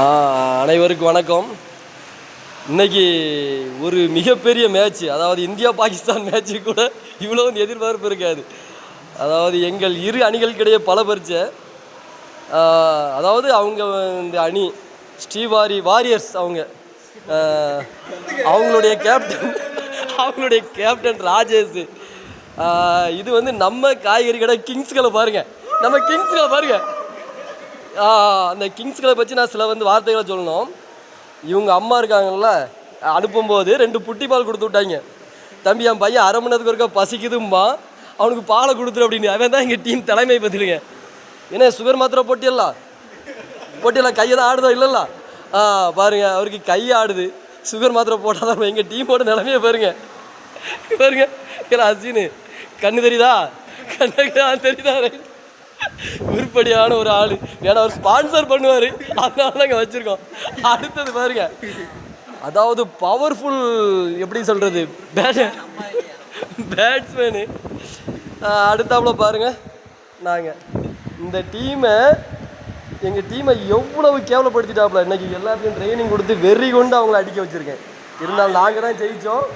அனைவருக்கும் வணக்கம். இன்னைக்கு ஒரு மிகப்பெரிய மேட்ச்சு, அதாவது இந்தியா பாகிஸ்தான் மேட்ச்சு கூட இவ்வளோ எதிர்பார்ப்பு இருக்காது. அதாவது எங்கள் இரு அணிகளுக்கிடையே பல பரிச்சை. அதாவது அவங்க இந்த அணி வாரியர்ஸ் அவங்களுடைய கேப்டன் ராஜேஷ். இது வந்து நம்ம காய்கறி கடை கிங்ஸ்களை பாருங்கள், அந்த கிங்ஸ்களை பற்றி நான் சில வார்த்தைகளை சொல்லணும். இவங்க அம்மா இருக்காங்கல்ல, அனுப்பும்போது 2 புட்டி பால் கொடுத்து விட்டாங்க. தம்பி, என் பையன் அரை மணி நேரத்துக்கு ஒருக்கா பசிக்குதும்பா, அவனுக்கு பாலை கொடுத்துரு அப்படின்னு. அவன் தான் எங்கள் டீம் தலைமை பார்த்துருங்க. ஏன்னா சுகர் மாத்திரை போட்டியெல்லாம் கையை தான் ஆடுதோ இல்லைல்ல. பாருங்க, அவருக்கு கை ஆடுது. சுகர் மாத்திரை போட்டால் தான் எங்கள் டீமோட நிலைமையை பாருங்க. அசீனு கண்ணு தெரியுதா? தெரியுதா? உருப்படியான ஒரு ஆள். ஏன்னா அவர் ஸ்பான்சர் பண்ணுவார், அதனால நாங்கள் வச்சுருக்கோம். அடுத்தது பாருங்க, அதாவது பவர்ஃபுல் எப்படி சொல்கிறது, பேட்ஸ்மேனு. அடுத்தாப்புல பாருங்க, நாங்கள் இந்த எங்கள் டீமை எவ்வளவு கேவலப்படுத்திட்டாப்புல. இன்றைக்கி எல்லாத்தையும் ட்ரைனிங் கொடுத்து வெறி கொண்டு அவங்கள அடிக்க வச்சுருக்கேன். இருந்தாலும் நாங்கள் தான் ஜெயித்தோம்.